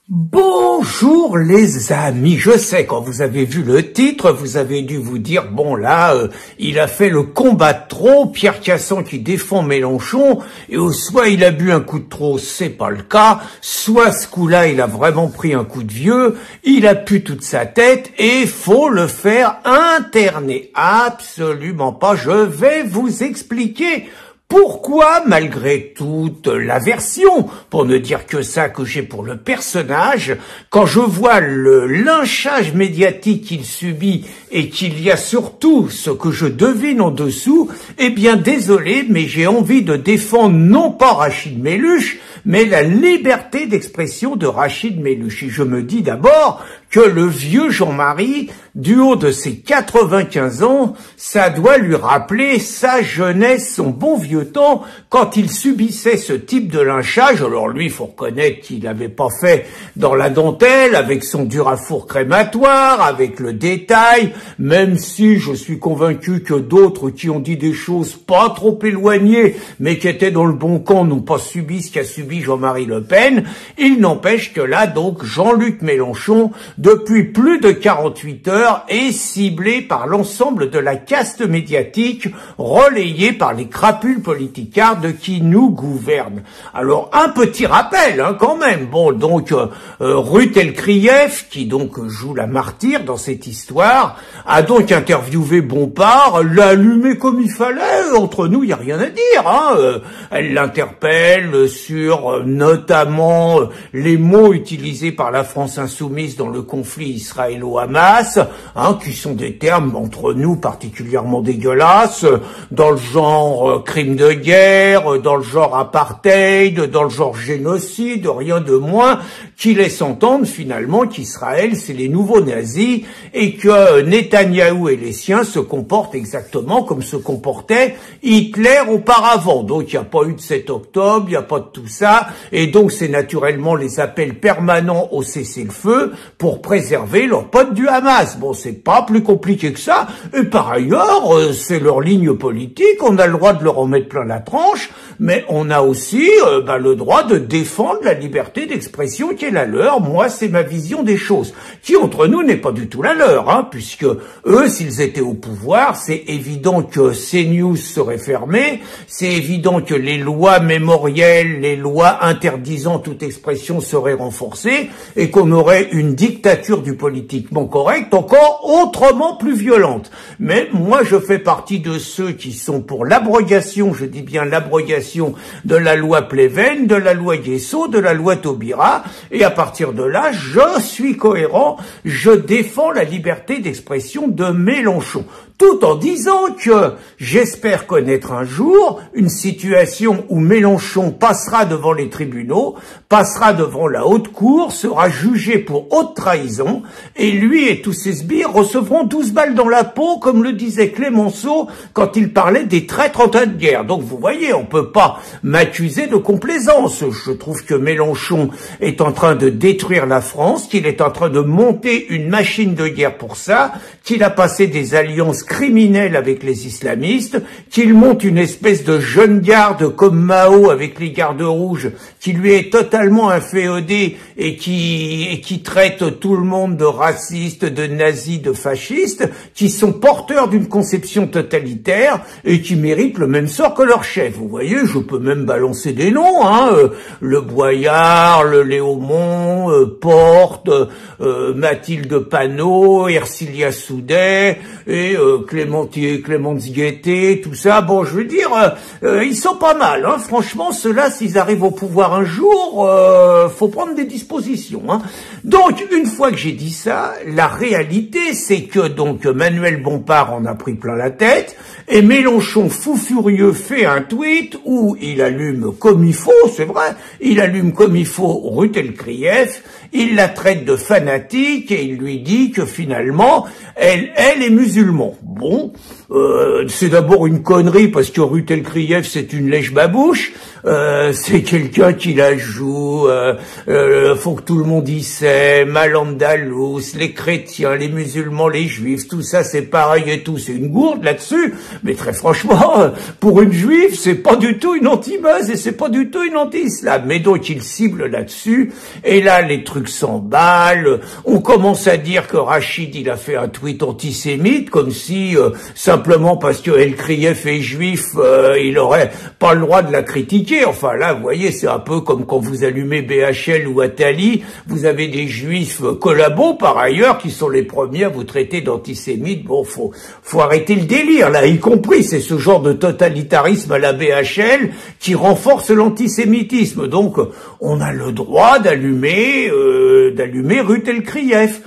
Bonjour les amis, je sais quand vous avez vu le titre, vous avez dû vous dire, bon là, il a fait le combat de trop, Pierre Cassant qui défend Mélenchon, et soit il a bu un coup de trop, c'est pas le cas, soit ce coup-là il a vraiment pris un coup de vieux, il a pu toute sa tête, et faut le faire interner. Absolument pas, je vais vous expliquer. Pourquoi, malgré toute l'aversion, pour ne dire que ça, que j'ai pour le personnage, quand je vois le lynchage médiatique qu'il subit et qu'il y a surtout ce que je devine en dessous, eh bien désolé, mais j'ai envie de défendre non pas Rachid Méluche, mais la liberté d'expression de Rachid Méluche. Et je me dis d'abord que le vieux Jean-Marie, du haut de ses 95 ans, ça doit lui rappeler sa jeunesse, son bon vieux temps, quand il subissait ce type de lynchage. Alors lui, il faut reconnaître qu'il n'avait pas fait dans la dentelle, avec son dur à four crématoire, avec le détail, même si je suis convaincu que d'autres qui ont dit des choses pas trop éloignées, mais qui étaient dans le bon camp, n'ont pas subi ce qu'a subi Jean-Marie Le Pen. Il n'empêche que là, donc, Jean-Luc Mélenchon, depuis plus de 48 heures, est ciblé par l'ensemble de la caste médiatique, relayée par les crapules politicardes qui nous gouvernent. Alors, un petit rappel, quand même. Bon, donc, Ruth Elkrief, qui donc joue la martyre dans cette histoire, a donc interviewé Bompard, l'a allumé comme il fallait. Entre nous, il n'y a rien à dire. Elle l'interpelle sur notamment les mots utilisés par la France insoumise dans le conflit israélo-Hamas, qui sont des termes entre nous particulièrement dégueulasses, dans le genre crime de guerre, dans le genre apartheid, dans le genre génocide, rien de moins, qui laisse entendre finalement qu'Israël c'est les nouveaux nazis et que Netanyahou et les siens se comportent exactement comme se comportait Hitler auparavant. Donc il n'y a pas eu de 7 octobre, il n'y a pas de tout ça, et donc c'est naturellement les appels permanents au cessez-le-feu pour préserver leurs potes du Hamas. Bon, c'est pas plus compliqué que ça, et par ailleurs, c'est leur ligne politique, on a le droit de leur en mettre plein la tranche, mais on a aussi le droit de défendre la liberté d'expression qui est la leur. Moi, c'est ma vision des choses, qui entre nous n'est pas du tout la leur, puisque eux, s'ils étaient au pouvoir, c'est évident que CNews serait fermé, c'est évident que les lois mémorielles, les lois interdisant toute expression seraient renforcées, et qu'on aurait une dictature du politiquement correct encore autrement plus violente. Mais moi, je fais partie de ceux qui sont pour l'abrogation, je dis bien l'abrogation de la loi Pleven, de la loi Guesso, de la loi Taubira, et à partir de là, je suis cohérent, je défends la liberté d'expression de Mélenchon, tout en disant que j'espère connaître un jour une situation où Mélenchon passera devant les tribunaux, passera devant la haute cour, sera jugé pour haute trahison, et lui et tous ses sbires recevront 12 balles dans la peau, comme le disait Clémenceau quand il parlait des traîtres en temps de guerre. Donc vous voyez, on peut pas m'accuser de complaisance. Je trouve que Mélenchon est en train de détruire la France, qu'il est en train de monter une machine de guerre pour ça, qu'il a passé des alliances criminelles avec les islamistes, qu'il monte une espèce de jeune garde comme Mao avec les gardes rouges, qui lui est totalement inféodé et qui traite tout le monde de raciste, de nazi, de fasciste, qui sont porteurs d'une conception totalitaire et qui méritent le même sort que leur chef. Vous voyez, je peux même balancer des noms, le Boyard, le Léaumont, Porte, Mathilde Panot, Ercilia Soudet et Clémence Guettet, tout ça. Bon, je veux dire, ils sont pas mal, franchement, ceux-là, s'ils arrivent au pouvoir un jour, faut prendre des dispositions. Donc, une fois que j'ai dit ça, la réalité, c'est que donc Manuel Bompard en a pris plein la tête, et Mélenchon, fou furieux, fait un tweet où il allume comme il faut, c'est vrai, il allume comme il faut Ruth Elkrief, il la traite de fanatique et il lui dit que finalement, elle est musulman. Bon, c'est d'abord une connerie parce que Ruth Elkrief, c'est une lèche-babouche. c'est quelqu'un qui la joue, faut que tout le monde y sait, Mal-Andalus, les chrétiens, les musulmans, les juifs, tout ça c'est pareil et tout, c'est une gourde là-dessus, mais très franchement, pour une juive, c'est pas du tout une anti-buzz et c'est pas du tout une anti-islam, mais donc il cible là-dessus, et là les trucs s'emballent, on commence à dire que Rachid il a fait un tweet antisémite, comme si simplement parce que El Krief est juif, il aurait pas le droit de la critiquer. Enfin là, vous voyez, c'est un peu comme quand vous allumez BHL ou Attali, vous avez des juifs collabos par ailleurs qui sont les premiers à vous traiter d'antisémites. Bon, faut arrêter le délire là, y compris c'est ce genre de totalitarisme à la BHL qui renforce l'antisémitisme. Donc on a le droit d'allumer Ruth El Krief.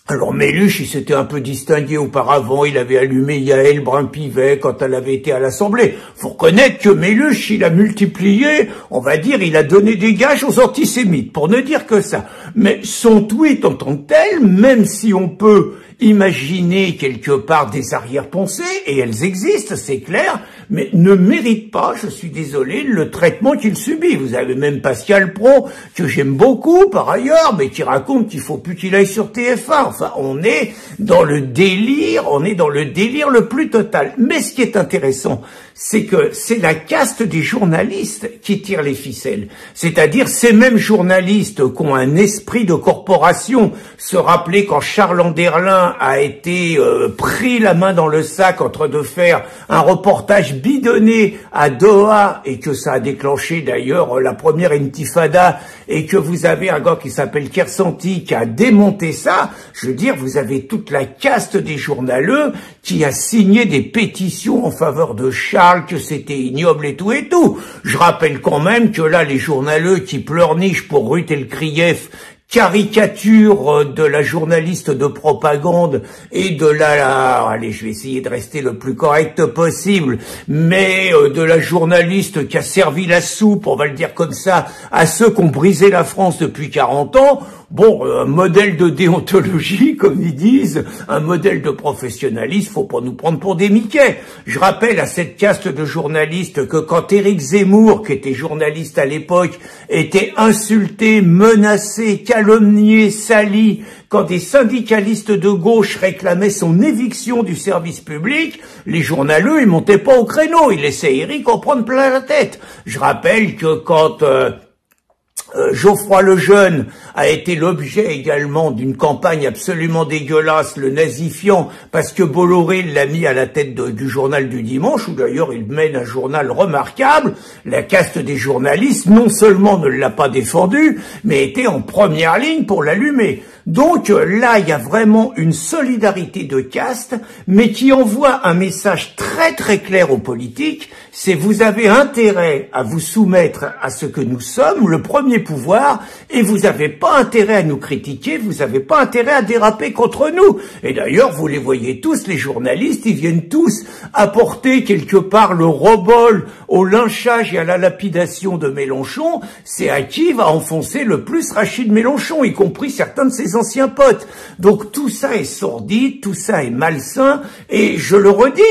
Alors Méluche, il s'était un peu distingué auparavant, il avait allumé Yael Brun-Pivet quand elle avait été à l'Assemblée. Faut reconnaître que Méluche, il a multiplié, on va dire, il a donné des gages aux antisémites, pour ne dire que ça. Mais son tweet en tant que tel, même si on peut imaginer quelque part des arrière-pensées, et elles existent, c'est clair, mais ne mérite pas, je suis désolé, le traitement qu'il subit. Vous avez même Pascal Praud, que j'aime beaucoup par ailleurs, mais qui raconte qu'il faut plus qu'il aille sur TF1. Enfin, on est dans le délire le plus total. Mais ce qui est intéressant, c'est que c'est la caste des journalistes qui tire les ficelles. C'est-à-dire ces mêmes journalistes qui ont un esprit de corporation. Se rappeler quand Charles Anderlin a été pris la main dans le sac en train de faire un reportage bidonné à Doha et que ça a déclenché d'ailleurs la première intifada et que vous avez un gars qui s'appelle Kersanti qui a démonté ça. Je veux dire, vous avez toute la caste des journaleux qui a signé des pétitions en faveur de Charles, que c'était ignoble et tout et tout. Je rappelle quand même que là, les journaleux qui pleurnichent pour Ruth El Krief, caricature de la journaliste de propagande et de allez, je vais essayer de rester le plus correct possible, mais de la journaliste qui a servi la soupe, on va le dire comme ça, à ceux qui ont brisé la France depuis 40 ans. Bon, un modèle de déontologie, comme ils disent, un modèle de professionnalisme, faut pas nous prendre pour des Mickey. Je rappelle à cette caste de journalistes que quand Éric Zemmour, qui était journaliste à l'époque, était insulté, menacé, calomnié, sali, quand des syndicalistes de gauche réclamaient son éviction du service public, les journaleux, ils montaient pas au créneau, ils laissaient Éric en prendre plein la tête. Je rappelle que quand Geoffroy Lejeune a été l'objet également d'une campagne absolument dégueulasse, le nazifiant, parce que Bolloré l'a mis à la tête du journal du dimanche, où d'ailleurs il mène un journal remarquable. La caste des journalistes, non seulement ne l'a pas défendu, mais était en première ligne pour l'allumer. Donc là, il y a vraiment une solidarité de caste, mais qui envoie un message très très clair aux politiques, c'est vous avez intérêt à vous soumettre à ce que nous sommes, le premier pouvoir, et vous n'avez pas intérêt à nous critiquer, vous n'avez pas intérêt à déraper contre nous. Et d'ailleurs, vous les voyez tous, les journalistes, ils viennent tous apporter quelque part le rebol au lynchage et à la lapidation de Mélenchon. C'est à qui va enfoncer le plus Rachid Mélenchon, y compris certains de ses anciens potes. Donc tout ça est sordide, tout ça est malsain, et je le redis,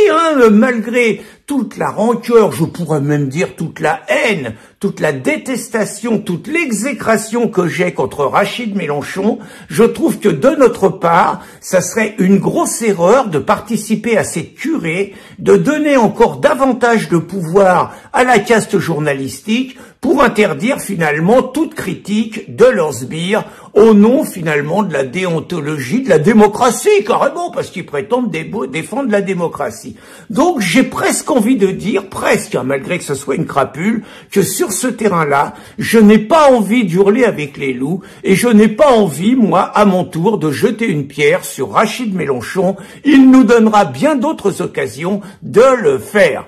malgré toute la rancœur, je pourrais même dire toute la haine, toute la détestation, toute l'exécration que j'ai contre Rachid Mélenchon, je trouve que de notre part, ça serait une grosse erreur de participer à cette curée, de donner encore davantage de pouvoir à la caste journalistique pour interdire finalement toute critique de leurs sbires au nom finalement de la déontologie, de la démocratie carrément, parce qu'ils prétendent défendre la démocratie. Donc j'ai presque envie de dire, presque, malgré que ce soit une crapule, que sur ce terrain-là, je n'ai pas envie d'hurler avec les loups, et je n'ai pas envie, moi, à mon tour, de jeter une pierre sur Rachid Mélenchon. Il nous donnera bien d'autres occasions de le faire.